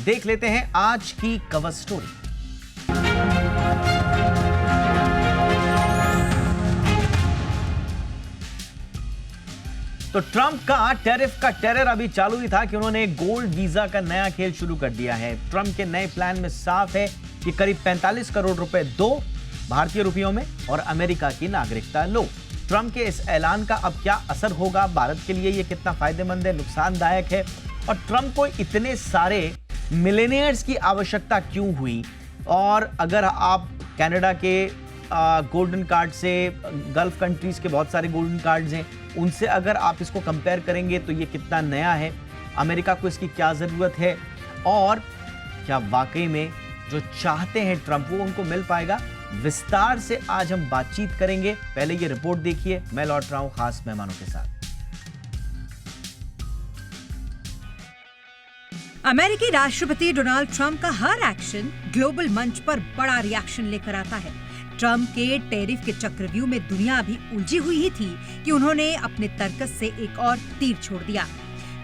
देख लेते हैं आज की कवर स्टोरी। तो ट्रंप का टैरिफ का टेरर अभी चालू ही था कि उन्होंने गोल्ड वीजा का नया खेल शुरू कर दिया है। ट्रंप के नए प्लान में साफ है कि करीब 45 करोड़ रुपए दो, भारतीय रुपयों में, और अमेरिका की नागरिकता लो। ट्रंप के इस ऐलान का अब क्या असर होगा, भारत के लिए यह कितना फायदेमंद है, नुकसानदायक है, और ट्रंप को इतने सारे मिलेनियर्स की आवश्यकता क्यों हुई, और अगर आप कनाडा के गोल्डन कार्ड से, गल्फ कंट्रीज के बहुत सारे गोल्डन कार्ड्स हैं, उनसे अगर आप इसको कंपेयर करेंगे तो ये कितना नया है, अमेरिका को इसकी क्या ज़रूरत है, और क्या वाकई में जो चाहते हैं ट्रंप वो उनको मिल पाएगा। विस्तार से आज हम बातचीत करेंगे। पहले ये रिपोर्ट देखिए, मैं लौट रहा हूं खास मेहमानों के साथ। अमेरिकी राष्ट्रपति डोनाल्ड ट्रंप का हर एक्शन ग्लोबल मंच पर बड़ा रिएक्शन लेकर आता है। ट्रंप के टैरिफ के चक्रव्यूह में दुनिया अभी उलझी हुई ही थी कि उन्होंने अपने तर्कस से एक और तीर छोड़ दिया।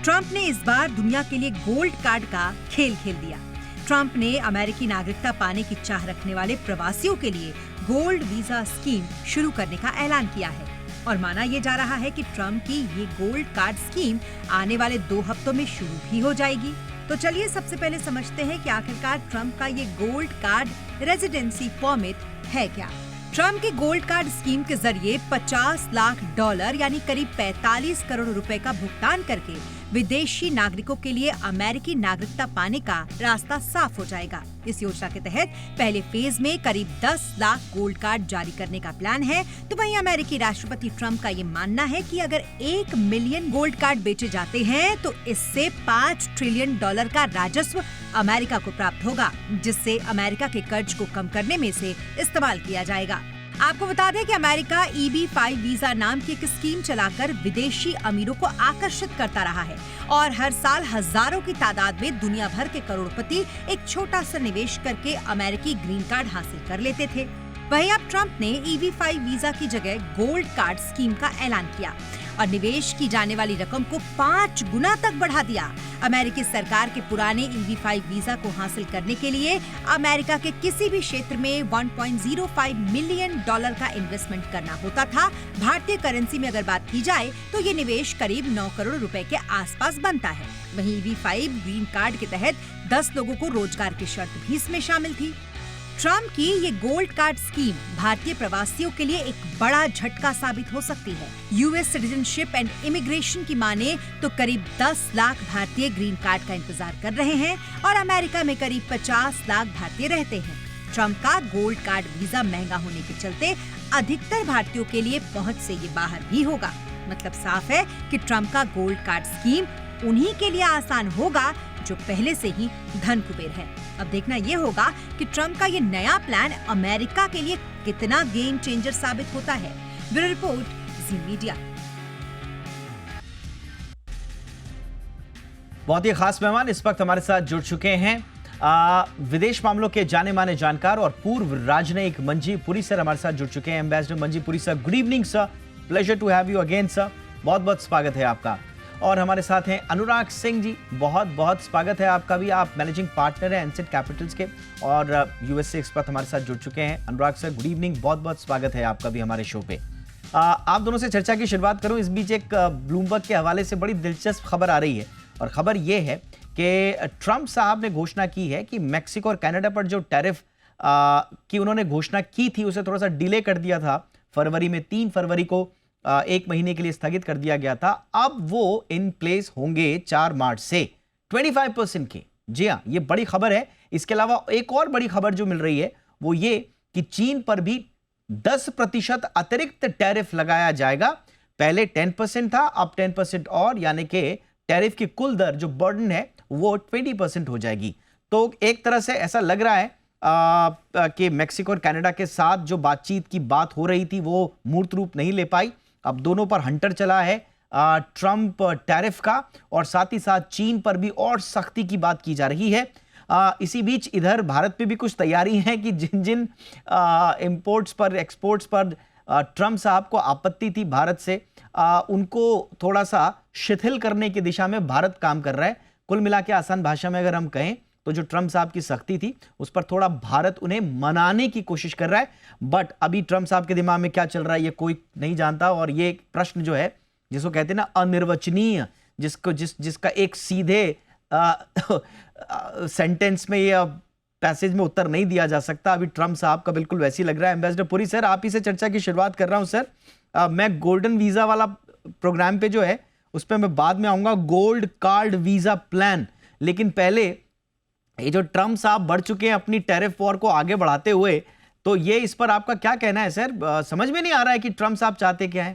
ट्रंप ने इस बार दुनिया के लिए गोल्ड कार्ड का खेल खेल दिया। ट्रंप ने अमेरिकी नागरिकता पाने की चाह रखने वाले प्रवासियों के लिए गोल्ड वीजा स्कीम शुरू करने का ऐलान किया है, और माना यह जा रहा है कि ट्रंप की ये गोल्ड कार्ड स्कीम आने वाले 2 हफ्तों में शुरू भी हो जाएगी। तो चलिए सबसे पहले समझते हैं कि आखिरकार ट्रंप का ये गोल्ड कार्ड रेजिडेंसी परमिट है क्या। ट्रंप की गोल्ड कार्ड स्कीम के जरिए $50 लाख यानी करीब 45 करोड़ रुपए का भुगतान करके विदेशी नागरिकों के लिए अमेरिकी नागरिकता पाने का रास्ता साफ हो जाएगा। इस योजना के तहत पहले फेज में करीब 10 लाख गोल्ड कार्ड जारी करने का प्लान है। तो वहीं अमेरिकी राष्ट्रपति ट्रंप का ये मानना है कि अगर 1 मिलियन गोल्ड कार्ड बेचे जाते हैं तो इससे $5 ट्रिलियन का राजस्व अमेरिका को प्राप्त होगा, जिससे अमेरिका के कर्ज को कम करने में से इस्तेमाल किया जाएगा। आपको बता दें कि अमेरिका EB-5 वीजा नाम की एक स्कीम चलाकर विदेशी अमीरों को आकर्षित करता रहा है, और हर साल हजारों की तादाद में दुनिया भर के करोड़पति एक छोटा सा निवेश करके अमेरिकी ग्रीन कार्ड हासिल कर लेते थे। वहीं अब ट्रंप ने EB-5 वीजा की जगह गोल्ड कार्ड स्कीम का ऐलान किया और निवेश की जाने वाली रकम को 5 गुना तक बढ़ा दिया। अमेरिकी सरकार के पुराने EB-5 वीजा को हासिल करने के लिए अमेरिका के किसी भी क्षेत्र में $1.05 मिलियन का इन्वेस्टमेंट करना होता था। भारतीय करेंसी में अगर बात की जाए तो ये निवेश करीब 9 करोड़ रुपए के आसपास बनता है। वहीं EB-5 ग्रीन कार्ड के तहत 10 लोगों को रोजगार की शर्त भी इसमें शामिल थी। ट्रंप की ये गोल्ड कार्ड स्कीम भारतीय प्रवासियों के लिए एक बड़ा झटका साबित हो सकती है। यूएस सिटीजनशिप एंड इमिग्रेशन की माने तो करीब 10 लाख भारतीय ग्रीन कार्ड का इंतजार कर रहे हैं, और अमेरिका में करीब 50 लाख भारतीय रहते हैं। ट्रंप का गोल्ड कार्ड वीजा महंगा होने के चलते अधिकतर भारतीयों के लिए पहुंच से ये बाहर भी होगा। मतलब साफ है कि ट्रंप का गोल्ड कार्ड स्कीम उन्हीं के लिए आसान होगा जो पहले से ही धन कुबेर है। अब देखना ये होगा कि ट्रंप का ये नया प्लान अमेरिका के लिए कितना गेम चेंजर साबित होता है। ब्यूरो रिपोर्ट, जी मीडिया। बहुत ही खास मेहमान इस वक्त हमारे साथ जुड़ चुके हैं विदेश मामलों के जाने माने जानकार और पूर्व राजनयिक मंजी पुरी सर हमारे साथ जुड़ चुके हैं। Ambassador Manji Puri sir, good evening sir, pleasure to have you again sir, बहुत बहुत स्वागत है आपका। और हमारे साथ हैं अनुराग सिंह जी, बहुत बहुत स्वागत है आपका भी। आप मैनेजिंग पार्टनर हैं एनसेट कैपिटल्स के और यूएस से इस वक्त हमारे साथ जुड़ चुके हैं। अनुराग सर, गुड इवनिंग, बहुत बहुत स्वागत है आपका भी हमारे शो पे। आप दोनों से चर्चा की शुरुआत करूं, इस बीच एक ब्लूमबर्ग के हवाले से बड़ी दिलचस्प खबर आ रही है, और खबर ये है कि ट्रंप साहब ने घोषणा की है कि मैक्सिको और कनाडा पर जो टैरिफ की उन्होंने घोषणा की थी उसे थोड़ा सा डिले कर दिया था। फरवरी में 3 फरवरी को 1 महीने के लिए स्थगित कर दिया गया था। अब वो इन प्लेस होंगे 4 मार्च से 25% के। जी हाँ, ये बड़ी खबर है। इसके अलावा एक और बड़ी खबर जो मिल रही है वो ये कि चीन पर भी 10% अतिरिक्त टैरिफ लगाया जाएगा। पहले 10% था, अब 10% और, यानी कि टैरिफ की कुल दर जो बर्डन है वो 20% हो जाएगी। तो एक तरह से ऐसा लग रहा है कि मैक्सिको और कनाडा के साथ जो बातचीत की बात हो रही थी वो मूर्त रूप नहीं ले पाई। अब दोनों पर हंटर चला है ट्रंप टैरिफ का, और साथ ही साथ चीन पर भी और सख्ती की बात की जा रही है। इसी बीच इधर भारत पे भी कुछ तैयारी है कि जिन जिन इंपोर्ट्स पर, एक्सपोर्ट्स पर ट्रंप साहब को आपत्ति थी भारत से, उनको थोड़ा सा शिथिल करने की दिशा में भारत काम कर रहा है। कुल मिला के आसान भाषा में अगर हम कहें तो जो ट्रम्प साहब की सख्ती थी उस पर थोड़ा भारत उन्हें मनाने की कोशिश कर रहा है। बट अभी ट्रम्प साहब के दिमाग में क्या चल रहा है ये कोई नहीं जानता, और ये प्रश्न जो है जिसको कहते हैं ना अनिर्वचनीय, जिसका एक सीधे सेंटेंस में या पैसेज में उत्तर नहीं दिया जा सकता, अभी ट्रम्प साहब का बिल्कुल वैसे ही लग रहा है। एम्बेसडर पुरी सर, आप ही से चर्चा की शुरुआत कर रहा हूं सर। मैं गोल्डन वीजा वाला प्रोग्राम पे जो है उस पर मैं बाद में आऊंगा, गोल्ड कार्ड वीजा प्लान, लेकिन पहले ये जो ट्रम्प साहब बढ़ चुके हैं अपनी टैरिफ वॉर को आगे बढ़ाते हुए, तो ये इस पर आपका क्या कहना है सर? समझ में नहीं आ रहा है कि ट्रम्प साहब चाहते क्या है।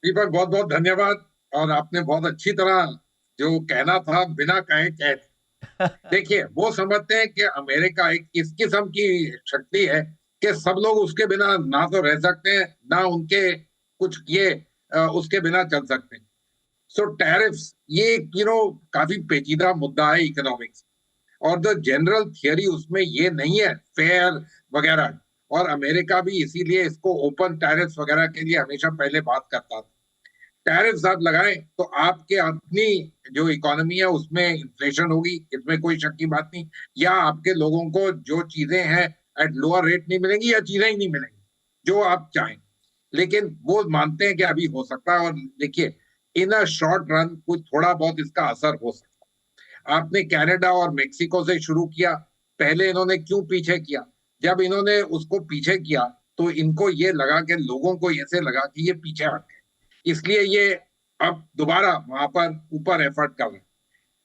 दीपक, बहुत बहुत धन्यवाद। और आपने बहुत अच्छी तरह जो कहना था बिना कहे कह दिया। देखिए, वो समझते हैं कि अमेरिका एक इस किस्म की शक्ति है कि सब लोग उसके बिना ना तो रह सकते हैं, ना उनके कुछ ये उसके बिना चल सकते हैं। सो टैरिफ्स ये काफी पेचीदा मुद्दा है इकोनॉमिक्स, और द जनरल थियरी उसमें ये नहीं है फेयर वगैरह। और अमेरिका भी इसीलिए इसको ओपन टैरिफ्स वगैरह के लिए हमेशा पहले बात करता था। टैरिफ्स आप लगाएं तो आपके अपनी जो इकोनॉमी है उसमें इन्फ्लेशन होगी, इसमें कोई शक की बात नहीं, या आपके लोगों को जो चीजें हैं एट लोअर रेट नहीं मिलेंगी, या चीजें ही नहीं मिलेंगी जो आप चाहें। लेकिन वो मानते हैं कि अभी हो सकता है। और देखिए, इन अ शॉर्ट रन कुछ थोड़ा बहुत इसका असर हो सकता है। आपने कनाडा और मेक्सिको से शुरू किया, पहले इन्होंने क्यों पीछे किया? जब इन्होंने उसको पीछे किया तो इनको ये लगा कि लोगों को ऐसे लगा कि ये पीछे हट गए, इसलिए ये अब दोबारा वहां पर ऊपर एफर्ट कर रहे हैं।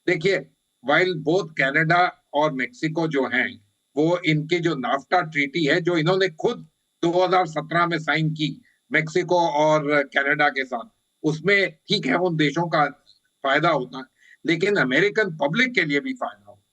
देखिए, वाइल बोथ कनाडा और मेक्सिको जो हैं, वो इनकी जो नाफ्टा ट्रीटी है जो इन्होंने खुद 2017 में साइन की मेक्सिको और कनाडा के साथ, उसमें ठीक है उन देशों का फायदा होता है, लेकिन अमेरिकन पब्लिक के लिए भी फायदा होता है।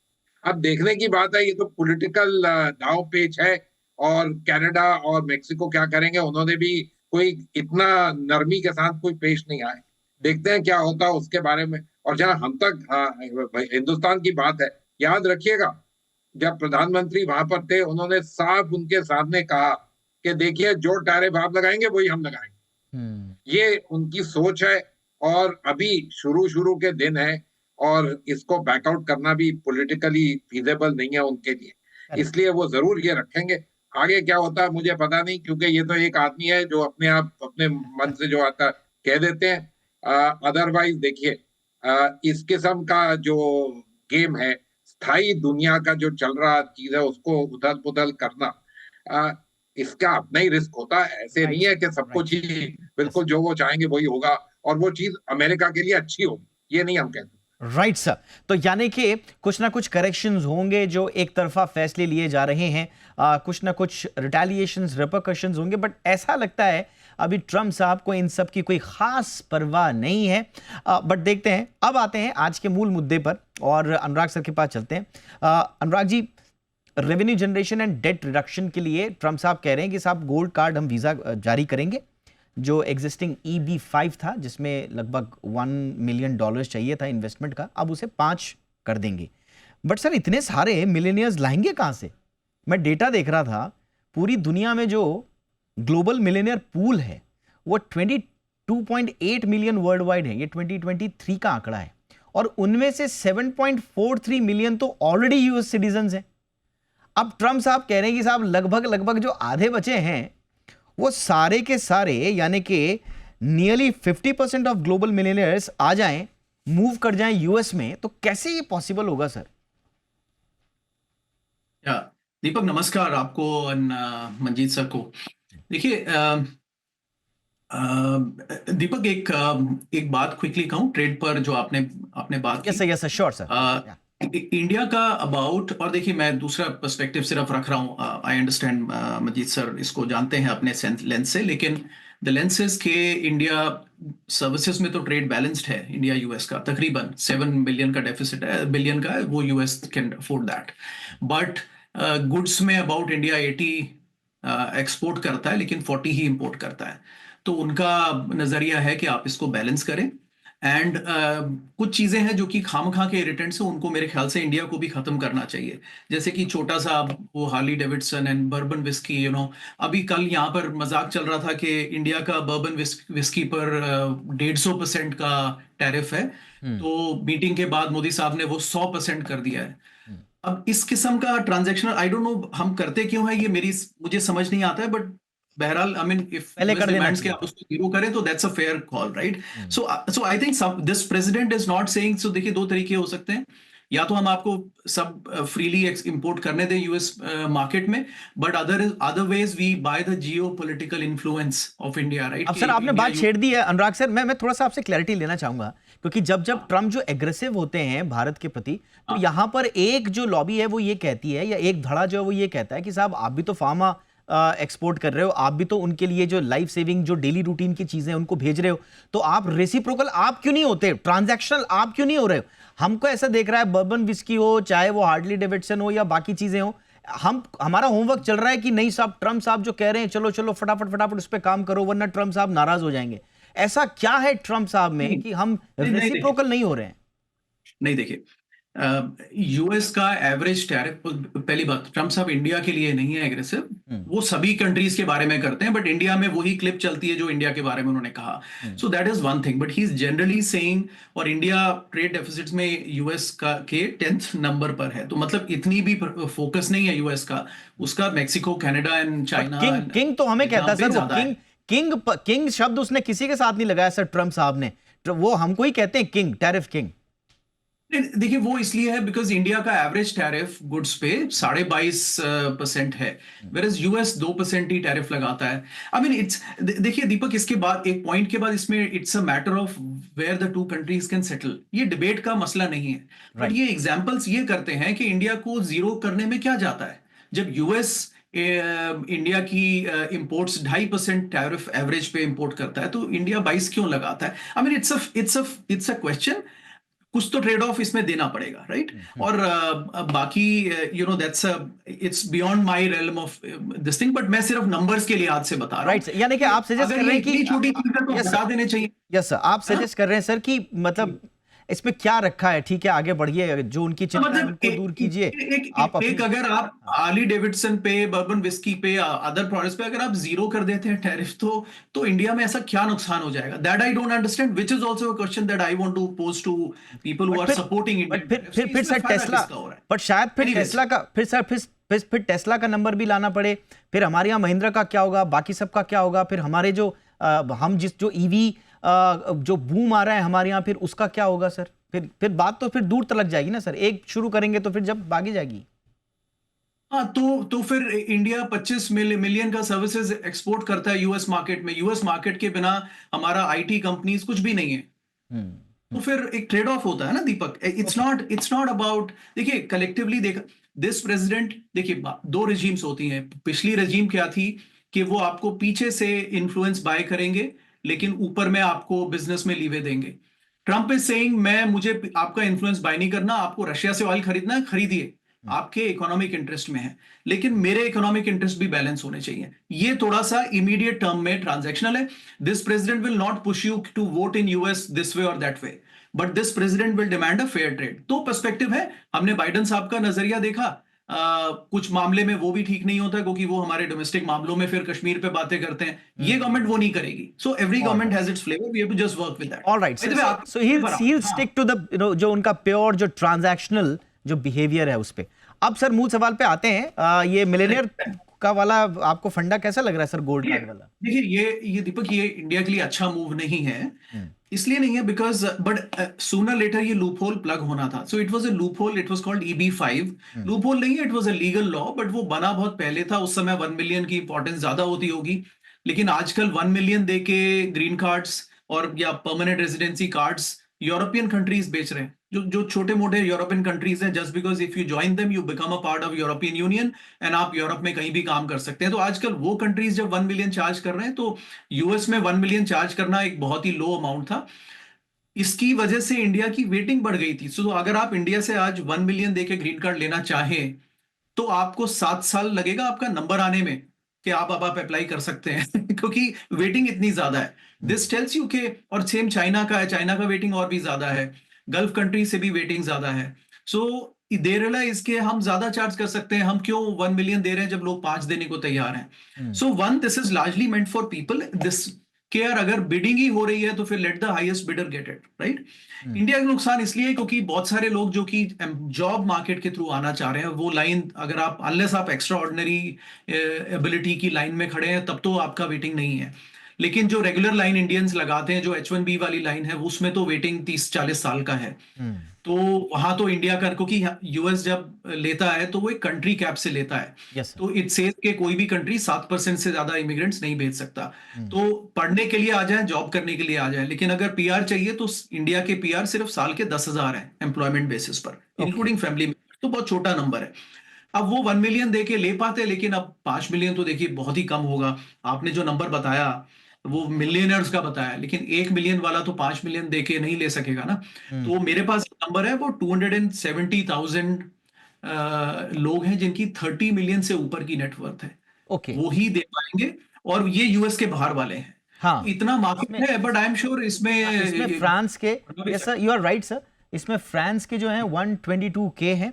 अब देखने की बात है, ये तो पॉलिटिकल दांव पेच है, और कनाडा और मेक्सिको क्या करेंगे, उन्होंने भी कोई इतना नरमी के साथ कोई पेश नहीं आए। देखते हैं क्या होता है उसके बारे में। और जहां हम तक हिंदुस्तान की बात है, याद रखिएगा जब प्रधानमंत्री वहां पर थे, उन्होंने साफ उनके सामने कहा कि देखिए जो टैरिफ आप लगाएंगे वही हम लगाएंगे। ये उनकी सोच है, और अभी शुरू के दिन है, और इसको बैकआउट करना भी पॉलिटिकली फीजेबल नहीं है उनके लिए, इसलिए वो जरूर ये रखेंगे। आगे क्या होता है मुझे पता नहीं, क्योंकि ये तो एक आदमी है जो अपने आप अपने मन से जो आता कह देते हैं। अदरवाइज देखिए, इस किस्म का जो गेम है, स्थायी दुनिया का जो चल रहा चीज है उसको उथल पुथल करना, इसका अपना ही रिस्क होता है। ऐसे नहीं है कि सब कुछ ही बिल्कुल जो वो चाहेंगे वही होगा, और वो चीज अमेरिका के लिए अच्छी होगी, ये नहीं हम कहते। राइट सर, तो यानी कि कुछ ना कुछ करेक्शंस होंगे जो एक तरफा फैसले लिए जा रहे हैं, कुछ ना कुछ रिटेलिएशंस, रिपरकशंस होंगे, बट ऐसा लगता है अभी ट्रम्प साहब को इन सब की कोई खास परवाह नहीं है। बट देखते हैं। अब आते हैं आज के मूल मुद्दे पर, और अनुराग सर के पास चलते हैं। Anurag ji, revenue generation and debt reduction के लिए ट्रम्प साहब कह रहे हैं कि साहब गोल्ड कार्ड हम वीजा जारी करेंगे। जो एग्जिस्टिंग EB-5 था जिसमें लगभग $1 मिलियन चाहिए था इन्वेस्टमेंट का, अब उसे 5 कर देंगे। बट सर, इतने सारे मिलेनियर्स लाएंगे कहां से? मैं डेटा देख रहा था, पूरी दुनिया में जो ग्लोबल मिलेनियर पूल है वो 22.8 मिलियन वर्ल्ड वाइड है। ये 2023 का आंकड़ा है, और उनमें से 7.43 मिलियन तो ऑलरेडी यूएस सिटीजन हैं। अब ट्रम्प साहब कह रहे हैं कि साहब लगभग जो आधे बचे हैं वो सारे के सारे, यानी कि नियरली 50% ऑफ ग्लोबल मिलियनियर्स आ जाएं, मूव कर जाएं यूएस में, तो कैसे ये पॉसिबल होगा सर? दीपक, नमस्कार आपको और मंजीत सर को। देखिए दीपक, एक बात क्विकली कहूं ट्रेड पर जो आपने बात की। Yes sir, sure sir. India का अबाउट, और देखिए मैं दूसरा पर्सपेक्टिव सिर्फ रख रहा हूं, आई अंडरस्टैंड मंजीत सर इसको जानते हैं अपने लेंस से, लेकिन द लेंसेज के इंडिया सर्विसेज में तो ट्रेड बैलेंस्ड है इंडिया यूएस का, तकरीबन 7 बिलियन का डेफिसिट है, बिलियन का है, वो US can afford that. But goods में अबाउट इंडिया 80 एक्सपोर्ट करता है, लेकिन 40 ही इंपोर्ट करता है। तो उनका नजरिया है कि आप इसको बैलेंस करें, एंड कुछ चीजें हैं जो कि खामखा के इरिटेंट्स हैं, उनको मेरे ख्याल से इंडिया को भी खत्म करना चाहिए। जैसे कि छोटा सा वो Harley Davidson and bourbon whisky, अभी कल यहाँ पर मजाक चल रहा था कि इंडिया का बर्बन विस्की पर 150% का टैरिफ है। तो मीटिंग के बाद मोदी साहब ने वो 100% कर दिया है। अब इस किस्म का ट्रांजैक्शन आई डोंट नो हम करते क्यों है, ये मुझे समझ नहीं आता है। बट बहरहाल आई मीन इफ पहले कर देना डिमांड्स के चाहिए। आप उसको जीरो करें तो that's a fair call, right? So I think this president is not saying, so देखिए दो तरीके हो सकते हैं, या तो हम आपको सब फ्रीली इंपोर्ट करने दें यूएस मार्केट में, but other ways we by the geopolitical influence of India, right? अब सर आपने बात छेड़ दी है अनुराग सर, मैं थोड़ा सा आपसे क्लैरिटी लेना चाहूंगा, क्योंकि जब जब ट्रम्प जो एग्रेसिव होते हैं भारत के प्रति, तो यहाँ पर एक जो लॉबी है वो ये कहती है, या एक धड़ा जो है वो ये कहता है कि साहब आप भी तो फार्मा एक्सपोर्ट कर रहे हो, आप भी तो उनके लिए जो लाइफ सेविंग जो डेली रूटीन की चीजें उनको भेज रहे हो, तो आप रेसिप्रोकल आप क्यों नहीं होते, ट्रांजैक्शनल आप क्यों नहीं हो रहे हो? हमको ऐसा देख रहा है बर्बन विस्की हो, चाहे वो हार्डली डेविडसन हो या बाकी चीजें हो, हमारा होमवर्क चल रहा है कि नहीं साहब, ट्रम्प साहब जो कह रहे हैं चलो चलो फटाफट फटाफट उस पर काम करो वरना ट्रम्प साहब नाराज हो जाएंगे। ऐसा क्या है ट्रम्प साहब में कि हम रेसिप्रोकल नहीं हो रहे हैं? नहीं, देखिए यूएस का एवरेज टैरिफ, पहली बात ट्रम्प साहब इंडिया के लिए नहीं है एग्रेसिव, वो सभी कंट्रीज के बारे में करते हैं, बट इंडिया में वही क्लिप चलती है जो इंडिया के बारे में उन्होंने कहा। So that is one thing, but he is generally saying, और इंडिया ट्रेड डेफिसिट्स में यूएस का के 10th नंबर पर है, तो मतलब इतनी भी फोकस नहीं है यूएस का, उसका Mexico, Canada and China. King तो हमें कहता है सर, किंग शब्द उसने किसी के साथ नहीं लगाया सर ट्रम्प साहब ने, वो हमको ही कहते हैं किंग, टैरिफ किंग। देखिए वो इसलिए है बिकॉज इंडिया का एवरेज टैरिफ गुड्स पे 22.5% है, वेरएज यूएस 2% ही टैरिफ लगाता है। आई मीन इट्स, देखिए दीपक, इसके बाद एक पॉइंट के बाद इसमें it's a matter of where the two countries can settle, ये डिबेट का मसला नहीं है, बट ये एग्जांपल्स ये करते हैं कि इंडिया को जीरो करने में क्या जाता है, जब यूएस इंडिया की इंपोर्ट्स 2.5% टैरिफ एवरेज पे इंपोर्ट करता है, तो इंडिया 22 क्यों लगाता है? I mean it's a question, कुछ तो ट्रेड ऑफ इसमें देना पड़ेगा, राइट? और बाकी that's it's beyond my realm of this thing, but मैं सिर्फ नंबर्स के लिहाज से बता रहा हूं, राइट, यानी कि आप सजेस्ट कर रहे हैं कि छोटी चीज है तो हटा देने चाहिए। यस सर, आप सजेस्ट कर रहे हैं सर कि मतलब इसमें क्या रखा है, ठीक है आगे बढ़िए, जो उनकी चिंता है उनको दूर कीजिए। अगर आप हार्ली डेविडसन पे, बर्बन विस्की पे, अदर प्रोडक्ट्स पे अगर आप जीरो कर देते हैं टैरिफ, तो इंडिया में ऐसा क्या नुकसान हो जाएगा? That I don't understand, which is also a question that I want to pose to people who are supporting India. फिर सर टेस्ला, बट शायद फिर टेस्ला का फिर टेस्ला का नंबर भी लाना पड़े, फिर हमारे यहाँ महिंद्रा का क्या होगा, बाकी सबका क्या होगा, फिर हमारे जो हम जो ईवी जो बूम आ रहा है हमारे यहाँ, फिर उसका क्या होगा सर? फिर बात तो फिर दूर तक जाएगी ना सर, एक शुरू करेंगे तो फिर जब भागी जाएगी। हाँ, तो फिर इंडिया 25 मिलियन का सर्विसेज एक्सपोर्ट करता है यूएस मार्केट में, यूएस मार्केट के बिना हमारा आईटी कंपनीज कुछ भी नहीं है। तो फिर एक ट्रेड ऑफ होता है ना दीपक, इट्स नॉट अबाउट, देखिए कलेक्टिवली देखा दिस प्रेसिडेंट, देखिए दो रेजिम्स होती हैं। पिछली रेजिम क्या थी कि वो आपको पीछे से इन्फ्लुएंस बाय करेंगे लेकिन ऊपर में आपको बिजनेस में लीवे देंगे। ट्रंप इज सेइंग मुझे आपका इन्फ्लुएंस बाय नहीं करना, आपको रशिया से ऑयल खरीदना है खरीदिए, आपके इकोनॉमिक इंटरेस्ट में है, लेकिन मेरे इकोनॉमिक इंटरेस्ट भी बैलेंस होने चाहिए। ये थोड़ा सा इमीडिएट टर्म में ट्रांजैक्शनल है। This president will not push you to vote in US this way और that way, but this president will demand a fair trade. तो पर्सपेक्टिव है, हमने बाइडेन साहब का नजरिया देखा, कुछ मामले में वो भी ठीक नहीं होता क्योंकि वो हमारे डोमेस्टिक मामलों में फिर कश्मीर पे बातें करते हैं। ये गवर्नमेंट वो नहीं करेगी। So every government has its flavour, we have to just work with that. Alright, so he will stick to the जो उनका प्योर जो ट्रांजैक्शनल जो बिहेवियर है उस पे। अब सर मूल सवाल पे आते हैं, ये मिलेनियर का वाला आपको फंडा कैसा लग रहा है सर, गोल्ड कार्ड वाला? देखिए ये दीपक, ये इंडिया के लिए अच्छा मूव नहीं है। इसलिए नहीं है बिकॉज बट सूनर लेटर ये लूप होल प्लग होना था। So it was a loop hole, it was called EB-5। Loop hole नहीं है, it was a legal law, but वो बना बहुत पहले था। उस समय 1 मिलियन की इंपॉर्टेंस ज्यादा होती होगी, लेकिन आजकल 1 मिलियन दे के ग्रीन कार्ड्स और या permanent residency cards European countries बेच रहे हैं, जो छोटे मोटे यूरोपियन कंट्रीज हैं। Just because if you join them you become a part of European union and आप यूरोप में कहीं भी काम कर सकते हैं। तो आजकल वो कंट्रीज जब 1 मिलियन चार्ज कर रहे हैं, तो यूएस में 1 मिलियन चार्ज करना एक बहुत ही लो अमाउंट था। इसकी वजह से इंडिया की वेटिंग बढ़ गई थी। सो अगर आप इंडिया से आज 1 मिलियन देके ग्रीन कार्ड लेना चाहें तो आपको 7 साल लगेगा आपका नंबर आने में। कि अब आप अप्लाई कर सकते हैं क्योंकि वेटिंग इतनी ज्यादा है। दिस टेल्स यू के, और सेम चाइना का है, चाइना का वेटिंग और भी ज्यादा है, गल्फ कंट्री से भी वेटिंग ज्यादा है। सो दे रियलाइज के हम ज्यादा चार्ज कर सकते हैं, हम क्यों 1 मिलियन दे रहे हैं जब लोग 5 देने को तैयार हैं। So this is largely meant for people this care. अगर बिडिंग ही हो रही है तो फिर let the highest bidder get it, right. India का नुकसान इसलिए है क्योंकि बहुत सारे लोग जो कि जॉब मार्केट के थ्रू आना चाह रहे हैं, वो लाइन अगर आप अनलेस आप एक्स्ट्रा ऑर्डिनरी एबिलिटी की लाइन में खड़े हैं तब तो आपका वेटिंग नहीं है। लेकिन जो रेगुलर लाइन इंडियंस लगाते हैं, जो H1B वाली लाइन है, उसमें तो वेटिंग 30-40 साल का है। तो वहां तो इंडिया का, क्योंकि यूएस जब लेता है तो वो एक कंट्री कैप से लेता है। Yes, sir. तो इट सेज के कोई भी कंट्री 7% से ज्यादा इमिग्रेंट्स नहीं भेज सकता। तो पढ़ने के लिए आ जाए, जॉब करने के लिए आ जाए, लेकिन अगर पीआर चाहिए तो इंडिया के पीआर सिर्फ साल के 10,000 है एम्प्लॉयमेंट बेसिस पर, इंक्लूडिंग फैमिली मेंबर। तो बहुत छोटा नंबर है। अब वो 1 मिलियन दे के ले पाते, लेकिन अब 5 मिलियन तो देखिए बहुत ही कम होगा। आपने जो नंबर बताया वो मिलियनर्स का बताया, लेकिन 1 मिलियन वाला तो 5 मिलियन दे के नहीं ले सकेगा ना। तो मेरे पास नंबर है, वो 270,000 लोग हैं जिनकी 30 मिलियन से ऊपर की नेटवर्थ है। ओके। वो ही दे पाएंगे, और ये यूएस के बाहर वाले हैं। हाँ, तो इतना मार्केट है, बट आई एम श्योर इसमें फ्रांस के, yes sir, you are right sir, इसमें फ्रांस के जो हैं 122K हैं।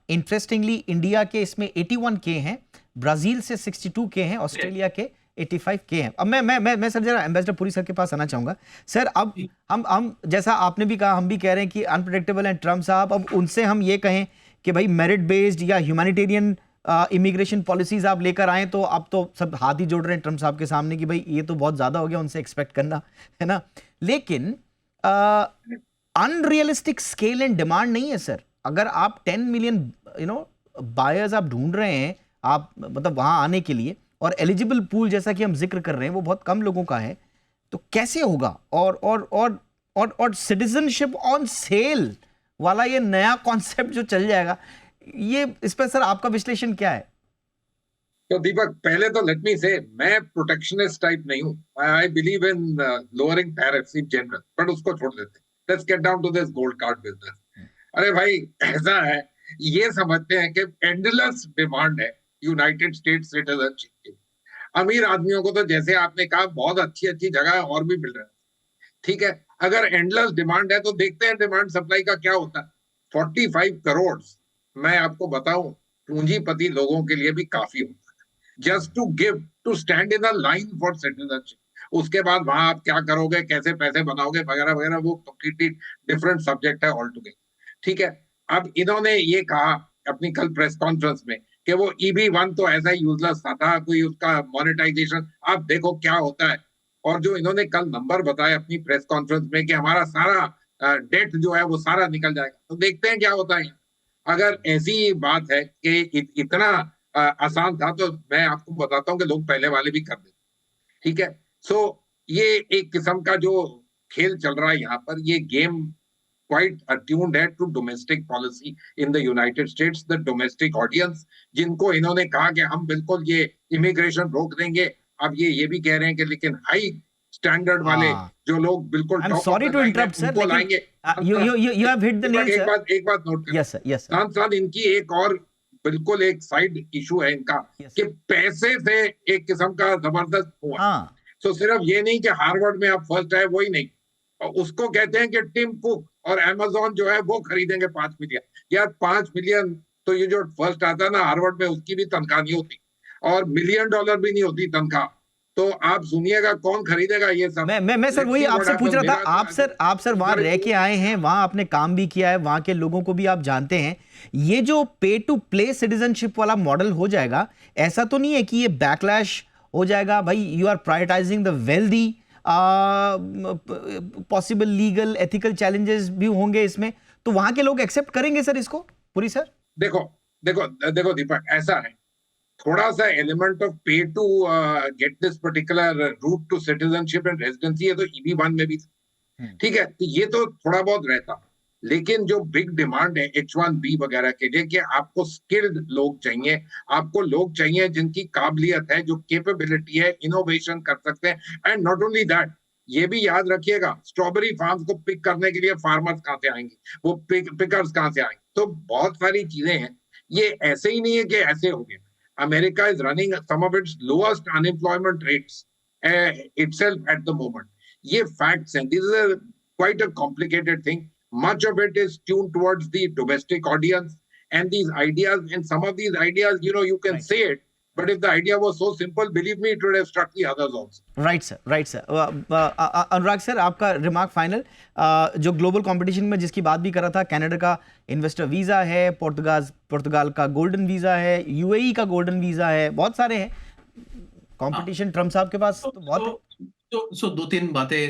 इंटरेस्टिंगली इंडिया के इसमें 81K हैं, ब्राजील से 62K हैं, ऑस्ट्रेलिया के 85K हैं। अब मैं सर जरा एम्बेसडर पुरी सर के पास आना चाहूंगा। सर अब हम जैसा आपने भी कहा, हम भी कह रहे हैं कि अनप्रेडिक्टेबल हैं ट्रम्प साहब। अब उनसे हम ये कहें कि भाई मेरिट बेस्ड या ह्यूमैनिटेरियन इमिग्रेशन पॉलिसीज आप लेकर आए, तो अब तो सब हाथ ही जोड़ रहे हैं ट्रम्प साहब के सामने कि भाई ये तो बहुत ज्यादा हो गया उनसे एक्सपेक्ट करना, है ना। लेकिन अनरियलिस्टिक स्केल एंड डिमांड नहीं है सर। अगर आप 10 मिलियन बायर्स आप ढूंढ रहे हैं, आप मतलब वहां आने के लिए, और एलिजिबल पूल जैसा कि हम जिक्र कर रहे हैं वो बहुत कम लोगों का है, तो कैसे होगा। और सिटीजनशिप ऑन सेल वाला ये नया कॉन्सेप्ट जो चल जाएगा, ये इस पर सर आपका विश्लेषण क्या है। तो दीपक, पहले तो लेट मी से, मैं प्रोटेक्शनिस्ट टाइप नहीं हूं। I believe in lowering tariffs in general, but उसको छोड़ देते। Let's get down to this gold card business. अरे भाई, ऐसा है, ये समझते हैं कि एंडलेस डिमांड है यूनाइटेड स्टेट्स सिटीजनशिप की। अमीर आदमियों को तो जैसे आपने कहा बहुत अच्छी अच्छी जगह और भी मिल रहा है, ठीक है। अगर एंडलेस डिमांड है तो देखते हैं डिमांड सप्लाई का क्या होता है। 45 करोड़, मैं आपको बताऊं, पूंजीपति लोगों के लिए भी काफी होता है just to give, to stand in a line for citizenship. उसके बाद वहां आप क्या करोगे, कैसे पैसे बनाओगे वगैरह वगैरह, वो कंप्लीटली डिफरेंट सब्जेक्ट है ऑल टुगेदर, ठीक है। अब इन्होंने ये कहा अपनी कल प्रेस कॉन्फ्रेंस में कि वो EB1 तो ऐसा ही यूजलेस था, कोई उसका मोनेटाइजेशन, आप देखो क्या होता है। और जो इन्होंने कल नंबर बताया अपनी प्रेस कॉन्फ्रेंस में कि हमारा सारा डेट जो है वो सारा निकल जाएगा, तो देखते हैं क्या होता है। अगर ऐसी बात है कि इतना आसान था, तो मैं आपको बताता हूँ कि लोग पहले वाले भी कर देते, ठीक है। सो ये एक किस्म का जो खेल चल रहा है यहाँ पर, ये गेम quite attuned है to domestic policy in the United States, the domestic audience, जिनको इन्होंने कहा कि हम बिल्कुल ये इमिग्रेशन रोक देंगे। अब ये भी कह रहे हैं कि लेकिन हाई स्टैंडर्ड वाले जो लोग बिल्कुल, I'm sorry to interrupt sir, you have hit the nail sir. एक बात नोट करें। Yes sir, yes sir. साथ इनकी एक और बिल्कुल एक साइड इशू है इनका, कि पैसे से एक किस्म का जबरदस्त हुआ। तो सिर्फ ये नहीं कि हार्वर्ड में आप फर्स्ट आए, वही नहीं, और उसको कहते हैं कि टिम कुक और अमेज़न जो है वो खरीदेंगे 5 मिलियन। यार 5 मिलियन तो ये जो फर्स्ट आता है ना हार्वर्ड में, उसकी भी तनख्वाह नहीं होती, और $1 मिलियन भी नहीं होती तनख्वाह। तो आप सुनिएगा कौन खरीदेगा ये सब। मैं सर वही आपसे पूछ रहा था। आप सर वहां रह के आए हैं, वहां आपने काम भी किया है, वहां के लोगों को भी आप जानते हैं। ये जो पे टू प्ले सिटीजनशिप वाला मॉडल हो जाएगा, ऐसा तो नहीं है कि ये बैकलैश हो जाएगा। भाई you are prioritising the wealthy, possible legal ethical challenges भी होंगे इसमें, तो वहां के लोग एक्सेप्ट करेंगे सर इसको पुरी सर। देखो दीपक, ऐसा है, थोड़ा सा element of pay to get this particular route to citizenship and residency है, तो EB1 में भी, ठीक है। तो ये तो थोड़ा बहुत रहता, लेकिन जो बिग डिमांड है H1B वगैरह के लिए, कि आपको स्किल्ड लोग चाहिए, आपको लोग चाहिए जिनकी काबिलियत है, जो कैपेबिलिटी है, इनोवेशन कर सकते हैं। एंड नॉट ओनली दैट, ये भी याद रखिएगा, स्ट्रॉबेरी फार्म्स को पिक करने के लिए फार्मर्स कहां से आएंगे, वो पिकर्स कहां से आएंगे। तो बहुत सारी चीजें हैं, ये ऐसे ही नहीं है कि ऐसे हो गए। America is running some of its lowest unemployment rates itself at the moment. ये facts हैं. This is quite a complicated thing. Much of it is tuned towards the domestic audience and these ideas. And some of these ideas, you can Right. say it, but if the idea was so simple, believe me, it would have struck the others also. Right sir, right sir. Anurag sir, आपका remark final. जो global competition में जिसकी बात भी कर रहा था, Canada का इन्वेस्टर वीज़ा है, पुर्तगाल का गोल्डन वीज़ा है, यूएई का गोल्डन वीज़ा है, बहुत सारे हैं कंपटीशन ट्रम्प साहब के पास तो बहुत। तो दो तीन बातें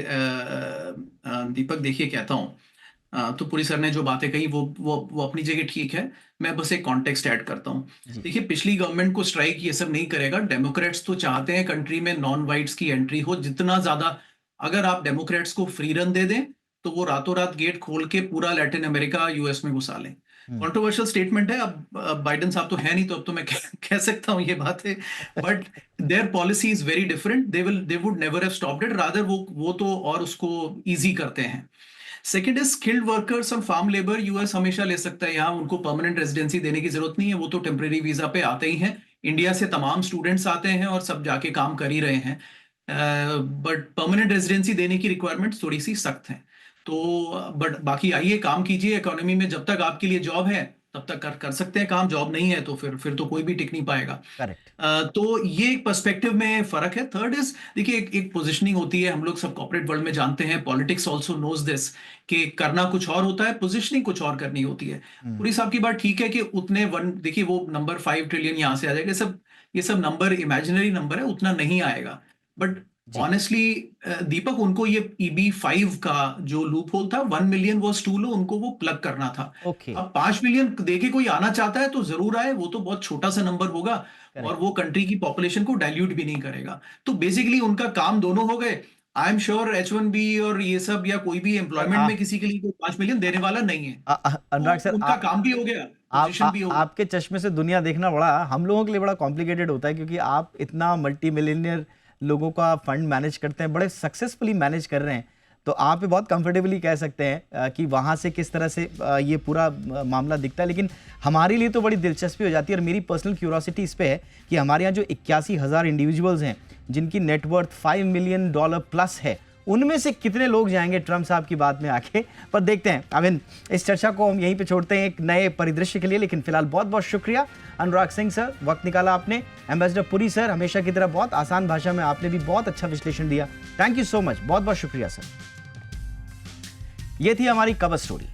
दीपक, देखिए कहता हूँ, तो पुरी सर ने जो बातें कही वो अपनी जगह ठीक है। मैं बस एक कॉन्टेक्स्ट ऐड करता हूँ। देखिए, पिछली गवर्नमेंट को स्ट्राइक ये सब नहीं करेगा। डेमोक्रेट्स तो चाहते हैं कंट्री में नॉन वाइट्स की एंट्री हो जितना ज्यादा। अगर आप डेमोक्रेट्स को फ्री रन दे दें तो वो रातों रात गेट खोल के पूरा लैटिन अमेरिका यूएस में घुसा लें। कंट्रोवर्शियल स्टेटमेंट है। अब बाइडेन साहब तो है नहीं, तो अब तो मैं कह सकता हूँ ये बात है, but their policy is very different. They would never have stopped it, rather वो तो और उसको इजी करते हैं। सेकेंड इज स्किल्ड वर्कर्स और फार्म लेबर। यूएस हमेशा ले सकता है, यहाँ उनको परमानेंट रेजिडेंसी देने की जरूरत नहीं है, वो तो टेम्परेरी वीजा पे आते ही हैं। इंडिया से तमाम स्टूडेंट्स आते हैं और सब जाके काम कर ही रहे हैं, बट परमानेंट रेजिडेंसी देने की रिक्वायरमेंट थोड़ी सी सख्त है। तो बट बाकी आइए काम कीजिए इकोनॉमी में, जब तक आपके लिए जॉब है तब तक कर सकते हैं काम। जॉब नहीं है तो फिर तो कोई भी टिक नहीं पाएगा। करेक्ट। तो ये एक पर्सपेक्टिव में फर्क है। थर्ड इज, देखिए एक पोजीशनिंग होती है, हम लोग सब कॉर्पोरेट वर्ल्ड में जानते हैं, पॉलिटिक्स आल्सो नोज दिस, कि करना कुछ और होता है, पोजीशनिंग कुछ और करनी होती है। पुरी साहब की बात ठीक है कि उतने देखिए वो नंबर 5 ट्रिलियन यहाँ से आ जाएगा, ये सब नंबर इमेजिनरी नंबर है, उतना नहीं आएगा। बट ऑनेस्टली दीपक, उनको ये EB5 का जो लूप होल था, 1 मिलियन वॉज टू लो, उनको वो प्लग करना था। ओके। अब 5 मिलियन देके कोई आना चाहता है तो जरूर आए, वो तो बहुत छोटा सा नंबर होगा और वो कंट्री की पॉपुलेशन को डाइल्यूट भी नहीं करेगा। तो बेसिकली उनका काम दोनों हो गए। आई एम श्योर H1B और ये सब या कोई भी एम्प्लॉयमेंट में किसी के लिए कोई 5 मिलियन देने वाला नहीं है। अनुराग सर, उनका काम भी हो गया, पोजीशन भी हो गया। आपके चश्मे से दुनिया देखना हम लोगों के लिए बड़ा कॉम्प्लिकेटेड होता है, क्योंकि आप इतना मल्टी मिलियनियर लोगों का फंड मैनेज करते हैं, बड़े सक्सेसफुली मैनेज कर रहे हैं, तो आप बहुत कंफर्टेबली कह सकते हैं कि वहाँ से किस तरह से ये पूरा मामला दिखता है। लेकिन हमारे लिए तो बड़ी दिलचस्पी हो जाती है, और मेरी पर्सनल क्यूरोसिटी इस पे है कि हमारे यहाँ जो 81,000 इंडिविजुअल्स हैं जिनकी नेटवर्थ $5 मिलियन प्लस है, उनमें से कितने लोग जाएंगे ट्रम्प साहब की बात में आके, पर देखते हैं। आई मीन, इस चर्चा को हम यहीं पे छोड़ते हैं एक नए परिदृश्य के लिए। लेकिन फिलहाल बहुत बहुत शुक्रिया अनुराग सिंह सर, वक्त निकाला आपने। एम्बेसडर पुरी सर, हमेशा की तरह बहुत आसान भाषा में आपने भी बहुत अच्छा विश्लेषण दिया। थैंक यू सो मच, बहुत बहुत शुक्रिया सर। ये थी हमारी कवर स्टोरी।